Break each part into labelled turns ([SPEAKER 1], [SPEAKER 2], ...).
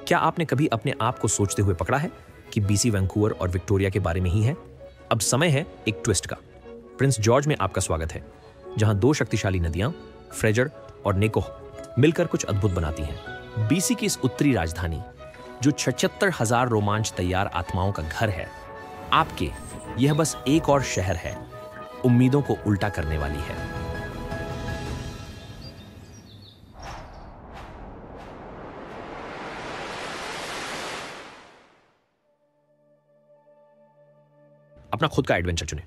[SPEAKER 1] क्या आपने कभी अपने आप को सोचते हुए पकड़ा है कि बीसी वैंकूवर और विक्टोरिया के बारे में ही है? अब समय है एक ट्विस्ट का। प्रिंस जॉर्ज में आपका स्वागत है, जहां दो शक्तिशाली नदियां फ्रेजर और नेकोह मिलकर कुछ अद्भुत बनाती हैं। बीसी की इस उत्तरी राजधानी, जो 76,000 रोमांच तैयार आत्माओं का घर है, आपके यह बस एक और शहर है, उम्मीदों को उल्टा करने वाली है। अपना खुद का एडवेंचर चुनें।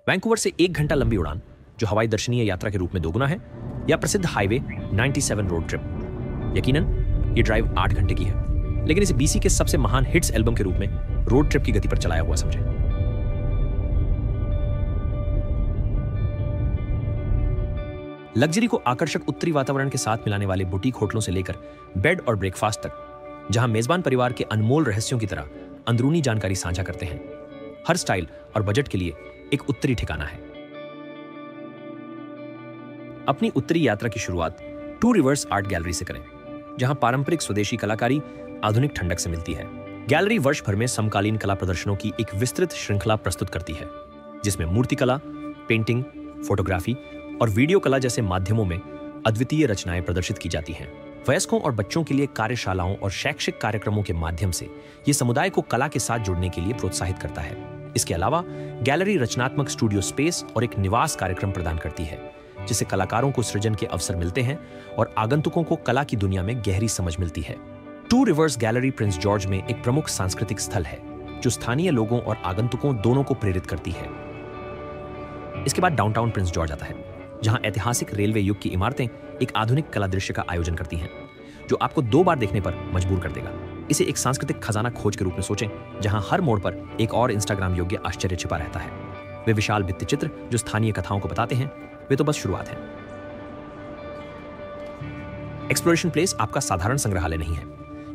[SPEAKER 1] वैंकूवर से 1 घंटा लंबी उड़ान, जो हवाई दर्शनीय यात्रा के रूप में दोगुना है, या प्रसिद्ध हाईवे 97 रोड ट्रिप। यकीनन ये ड्राइव 8 घंटे की है, लेकिन इसे बीसी के सबसे महान हिट्स एल्बम के रूप में रोड ट्रिप की गति पर चलाया हुआ समझें। लग्जरी को आकर्षक उत्तरी वातावरण के साथ मिलाने वाले बुटीक होटलों से लेकर बेड और ब्रेकफास्ट तक, जहां मेजबान परिवार के अनमोल रहस्यों की तरह अंदरूनी जानकारी साझा करते हैं। हर स्टाइल और बजट के लिए एक उत्तरी ठिकाना है। अपनी उत्तरी यात्रा की शुरुआत टू रिवर्स आर्ट गैलरी से करें, जहां पारंपरिक स्वदेशी कलाकारी आधुनिक ठंडक से मिलती है। गैलरी वर्ष भर में समकालीन कला प्रदर्शनों की एक विस्तृत श्रृंखला प्रस्तुत करती है, जिसमें मूर्तिकला, पेंटिंग, फोटोग्राफी और वीडियो कला जैसे माध्यमों में अद्वितीय रचनाएं प्रदर्शित की जाती हैं। वयस्कों और बच्चों के लिए कार्यशालाओं और शैक्षिक कार्यक्रमों के माध्यम से ये समुदाय को कला के साथ जुड़ने के लिए प्रोत्साहित करता है। इसके अलावा गैलरी रचनात्मक स्टूडियो स्पेस और एक निवास कार्यक्रम प्रदान करती है, जिससे कलाकारों को सृजन के अवसर मिलते हैं और आगंतुकों को कला की दुनिया में गहरी समझ मिलती है। Two Rivers Gallery Prince George में एक प्रमुख सांस्कृतिक स्थल है, जो स्थानीय लोगों और आगंतुकों दोनों को प्रेरित करती है। इसके बाद डाउनटाउन प्रिंस जॉर्ज आता है, जहां ऐतिहासिक रेलवे युग की इमारतें एक आधुनिक कला दृश्य का आयोजन करती हैं, जो आपको 2 बार देखने पर मजबूर कर देगा। इसे एक सांस्कृतिक खजाना खोज के रूप में सोचें, जहां हर मोड़ पर एक और इंस्टाग्राम योग्य आश्चर्य छिपा रहता है। वे विशाल भित्तिचित्र जो स्थानीय कथाओं को बताते हैं, वे तो बस शुरुआत है। एक्सप्लोरेशन प्लेस आपका साधारण संग्रहालय नहीं है।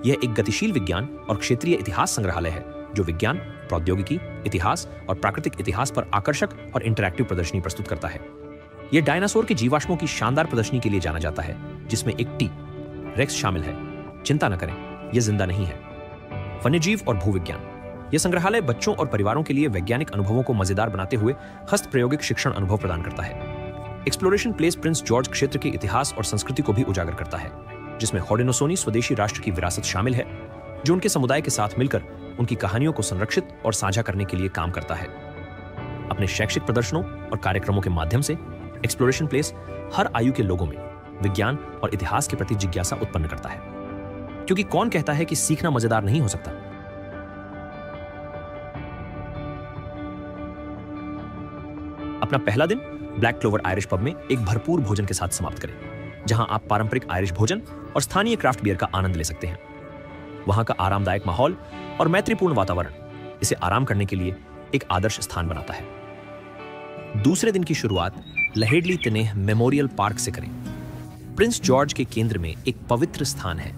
[SPEAKER 1] यह एक गतिशील विज्ञान और क्षेत्रीय इतिहास संग्रहालय है, जो विज्ञान, प्रौद्योगिकी, इतिहास और प्राकृतिक इतिहास पर आकर्षक और इंटरैक्टिव प्रदर्शनी प्रस्तुत करता है। यह डायनासोर के जीवाश्मों की शानदार प्रदर्शनी के लिए जाना जाता है, जिसमें एक टी रेक्स शामिल है। चिंता न करें, यह जिंदा नहीं है। वन्यजीव और भूविज्ञान। यह संग्रहालय बच्चों और परिवारों के लिए वैज्ञानिक अनुभवों को मजेदार बनाते हुए हस्तप्रयोगिक शिक्षण अनुभव प्रदान करता है। एक्सप्लोरेशन प्लेस प्रिंस जॉर्ज क्षेत्र के इतिहास और संस्कृति को भी उजागर करता है, जिसमें हॉडेनोसोनी स्वदेशी राष्ट्र की विरासत शामिल है, जो उनके समुदाय के साथ मिलकर उनकी कहानियों को संरक्षित और साझा करने के लिए काम करता है। अपने शैक्षिक प्रदर्शनों और कार्यक्रमों के माध्यम से एक्सप्लोरेशन प्लेस हर आयु के लोगों में विज्ञान और इतिहास के प्रति जिज्ञासा उत्पन्न करता है, क्योंकि कौन कहता है कि सीखना मजेदार नहीं हो सकता। अपना पहला दिन ब्लैक क्लोवर आयरिश पब में एक भरपूर भोजन के साथ समाप्त करें, जहां आप पारंपरिक आयरिश भोजन और स्थानीय क्राफ्ट बियर का आनंद ले सकते हैं। वहां का आरामदायक माहौल और मैत्रीपूर्ण वातावरण इसे आराम करने के लिए एक आदर्श स्थान बनाता है। दूसरे दिन की शुरुआत लहेडली तिनेह मेमोरियल पार्क से करें। प्रिंस जॉर्ज के केंद्र में एक पवित्र स्थान है,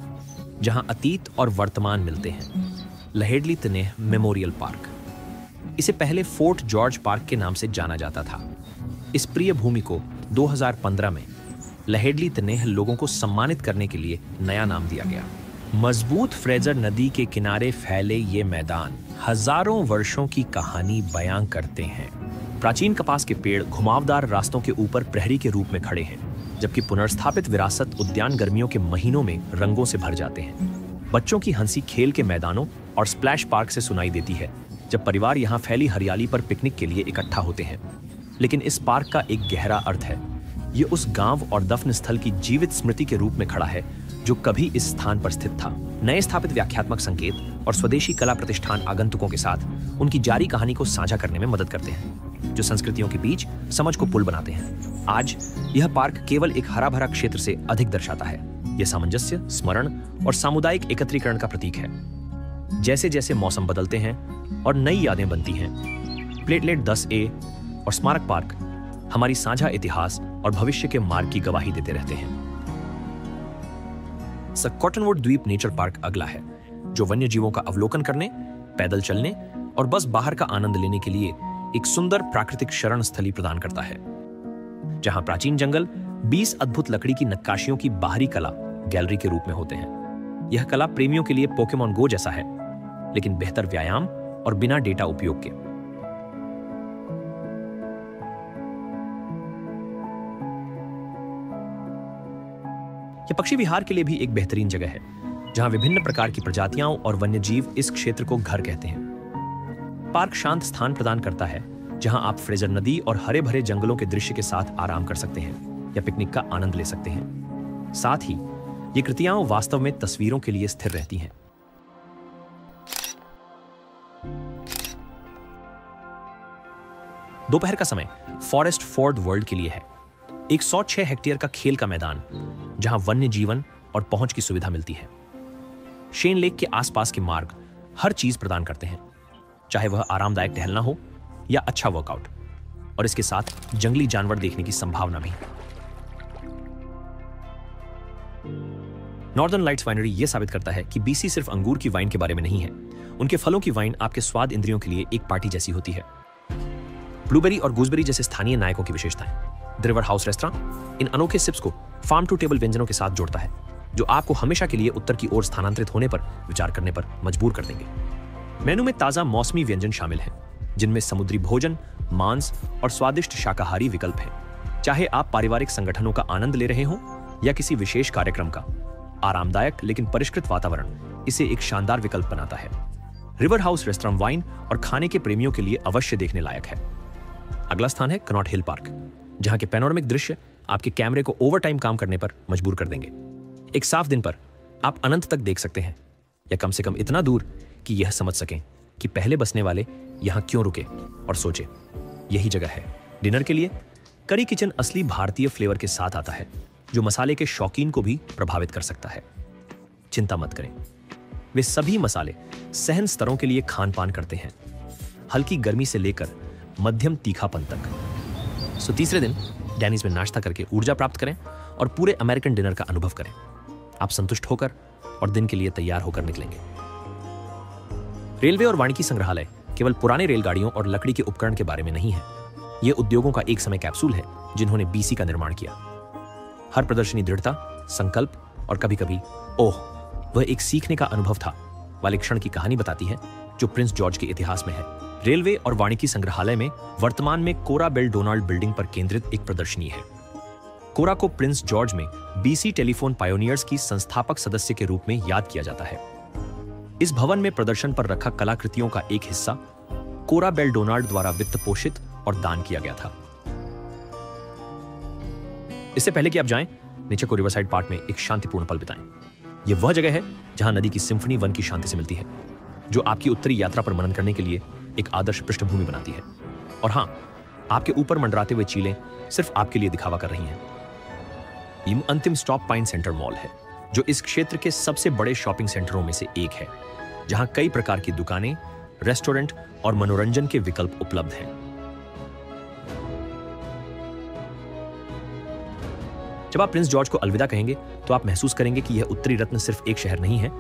[SPEAKER 1] जहां अतीत और वर्तमान मिलते हैं। लहेडली तिनेह मेमोरियल पार्क, इसे पहले फोर्ट जॉर्ज पार्क के नाम से जाना जाता था। इस प्रिय भूमि को 2015 में लहेडली तिनेह लोगों को सम्मानित करने के लिए नया नाम दिया गया। मजबूत फ्रेजर नदी के किनारे फैले ये मैदान हजारों वर्षों की कहानी बयां करते हैं। प्राचीन कपास के पेड़ घुमावदार रास्तों के ऊपर प्रहरी के रूप में खड़े हैं, जबकि पुनर्स्थापित विरासत उद्यान गर्मियों के महीनों में रंगों से भर जाते हैं। बच्चों की हंसी खेल के मैदानों और स्प्लैश पार्क से सुनाई देती है, जब परिवार यहाँ फैली हरियाली पर पिकनिक के लिए इकट्ठा होते हैं। लेकिन इस पार्क का एक गहरा अर्थ है। ये उस गांव और दफन स्थल की जीवित स्मृति के रूप में खड़ा है, जो कभी इस स्थान पर स्थित था। नए स्थापित व्याख्यात्मक संकेत और स्वदेशी कला प्रतिष्ठान आगंतुकों के साथ उनकी जारी कहानी को साझा करने में मदद करते हैं, जो संस्कृतियों के बीच समझ को पुल बनाते हैं। आज यह पार्क केवल एक हरा भरा क्षेत्र से अधिक दर्शाता है। यह सामंजस्य, स्मरण और सामुदायिक एकत्रीकरण का प्रतीक है। जैसे जैसे मौसम बदलते हैं और नई यादें बनती हैं, प्लेटलेट 10A और स्मारक पार्क हमारी साझा इतिहास और भविष्य के मार्ग की गवाही देते रहते हैं। कॉटनवुड द्वीप नेचर पार्क अगला है, जो वन्य जीवों का अवलोकन करने, पैदल चलने और बस बाहर का आनंद लेने के लिए एक सुंदर प्राकृतिक शरण स्थली प्रदान करता है, जहां प्राचीन जंगल 20 अद्भुत लकड़ी की नक्काशियों की बाहरी कला गैलरी के रूप में होते हैं। यह कला प्रेमियों के लिए पोकेमॉन गो जैसा है, लेकिन बेहतर व्यायाम और बिना डेटा उपयोग के। यह पक्षी विहार के लिए भी एक बेहतरीन जगह है, जहां विभिन्न प्रकार की प्रजातियां और वन्यजीव इस क्षेत्र को घर कहते हैं। पार्क शांत स्थान प्रदान करता है, जहां आप फ्रेजर नदी और हरे भरे जंगलों के दृश्य के साथ आराम कर सकते हैं या पिकनिक का आनंद ले सकते हैं। साथ ही ये कृतियां वास्तव में तस्वीरों के लिए स्थिर रहती हैं। दोपहर का समय फॉरेस्ट फोर्ड वर्ल्ड के लिए है, एक 106 हेक्टेयर का खेल का मैदान जहां वन्य जीवन और पहुंच की सुविधा मिलती है। शेन लेक के आसपास के मार्ग हर चीज प्रदान करते हैं, चाहे वह आरामदायक टहलना हो या अच्छा वर्कआउट, और इसके साथ जंगली जानवर देखने की संभावना भी। नॉर्दर्न लाइट्स वाइनरी यह साबित करता है कि बीसी सिर्फ अंगूर की वाइन के बारे में नहीं है। उनके फलों की वाइन आपके स्वाद इंद्रियों के लिए एक पार्टी जैसी होती है। ब्लूबेरी और गूसबेरी जैसे स्थानीय नायकों की विशेषताएं। The river house restaurant in अनोखे सिप्स को फार्म टू टेबल व्यंजनों के साथ जोड़ता है, जो आपको हमेशा के लिए उत्तर की ओर स्थानांतरित होने पर विचार करने पर मजबूर कर देंगे। मेनू में ताजा मौसमी व्यंजन शामिल हैं, जिनमें समुद्री भोजन, मांस और स्वादिष्ट शाकाहारी विकल्प हैं। चाहे आप पारिवारिक संगठनों का आनंद ले रहे हों या किसी विशेष कार्यक्रम का, आरामदायक लेकिन परिष्कृत वातावरण इसे एक शानदार विकल्प बनाता है। रिवर हाउस रेस्टोरेंट वाइन और खाने के प्रेमियों के लिए अवश्य देखने लायक है। अगला स्थान है कनॉट हिल पार्क, जहां के पैनोरामिक दृश्य आपके कैमरे को ओवरटाइम काम करने पर मजबूर कर देंगे। एक साफ दिन पर आप अनंत तक देख सकते हैं, या कम से कम इतना दूर कि यह समझ सकें कि पहले बसने वाले यहां क्यों रुके और सोचे यही जगह है। डिनर के लिए करी किचन असली भारतीय फ्लेवर के साथ आता है, जो मसाले के शौकीन को भी प्रभावित कर सकता है। चिंता मत करें, वे सभी मसाले सहन स्तरों के लिए खान पान करते हैं, हल्की गर्मी से लेकर मध्यम तीखापन तक। सो तीसरे दिन डैनीज में नाश्ता करके ऊर्जा प्राप्त करें और पूरे अमेरिकन डिनर का अनुभव करें। आप संतुष्ट होकर और दिन के लिए तैयार होकर निकलेंगे। रेलवे और वानिकी संग्रहालय केवल पुराने रेलगाड़ियों और लकड़ी के उपकरण के बारे में नहीं है। यह उद्योगों का एक समय कैप्सूल है जिन्होंने बीसी का निर्माण किया। हर प्रदर्शनी दृढ़ता, संकल्प और कभी-कभी ओह वह एक सीखने का अनुभव था वाले क्षण की कहानी बताती है, जो प्रिंस जॉर्ज के इतिहास में है। रेलवे और वानिकी संग्रहालय में वर्तमान में कोरा बेल डोनाल्ड बिल्डिंग पर केंद्रित एक प्रदर्शनी है। कोरा को प्रिंस जॉर्ज में बीसी टेलीफोन पायोनियर्स की संस्थापक सदस्य के रूप में याद किया जाता है। इस भवन में प्रदर्शन पर रखा कलाकृतियों का एक हिस्सा कोरा बेल डोनाल्ड द्वारा वित्त पोषित और दान किया गया था। इससे पहले कि आप जाएं, नीचे को रिवरसाइड पार्क में एक शांतिपूर्ण पल बिताएं। यह वह जगह है जहां नदी की सिम्फनी वन की शांति से मिलती है, जो आपकी उत्तरी यात्रा पर मनन करने के लिए एक आदर्श पृष्ठभूमि बनाती है। और हां, आपके ऊपर मंडराते हुए चीलें सिर्फ आपके लिए दिखावा कर रही हैं। ये अंतिम स्टॉप पाइन सेंटर मॉल है, जो इस क्षेत्र के सबसे बड़े शॉपिंग सेंटरों में से एक है, जहां कई प्रकार की दुकानें, रेस्टोरेंट और मनोरंजन के विकल्प उपलब्ध हैं। जब आप प्रिंस जॉर्ज को अलविदा कहेंगे, तो आप महसूस करेंगे कि यह उत्तरी रत्न सिर्फ एक शहर नहीं है,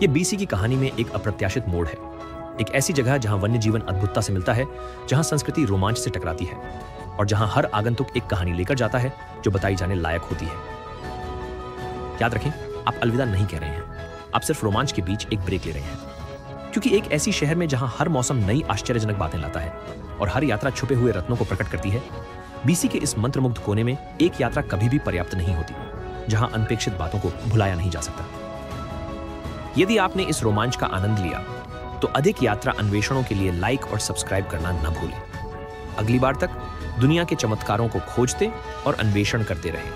[SPEAKER 1] यह बीसी की कहानी में एक अप्रत्याशित मोड़ है। एक ऐसी जगह जहां वन्य जीवन अद्भुतता से मिलता है, जहां संस्कृति रोमांच से टकराती है और जहां हर आगंतुक एक कहानी लेकर जाता है जो बताई जाने लायक होती है। याद रखें, आप अलविदा नहीं कह रहे हैं, आप सिर्फ रोमांच के बीच एक ब्रेक ले रहे हैं, क्योंकि एक ऐसी शहर में जहां हर मौसम नई आश्चर्यजनक बातें लाता है और हर यात्रा छुपे हुए रत्नों को प्रकट करती है, बीसी के इस मंत्रमुग्ध कोने में एक यात्रा कभी भी पर्याप्त नहीं होती, जहां अनपेक्षित बातों को भुलाया नहीं जा सकता। यदि आपने इस रोमांच का आनंद लिया, तो अधिक यात्रा अन्वेषणों के लिए लाइक और सब्सक्राइब करना न भूलें। अगली बार तक दुनिया के चमत्कारों को खोजते और अन्वेषण करते रहें।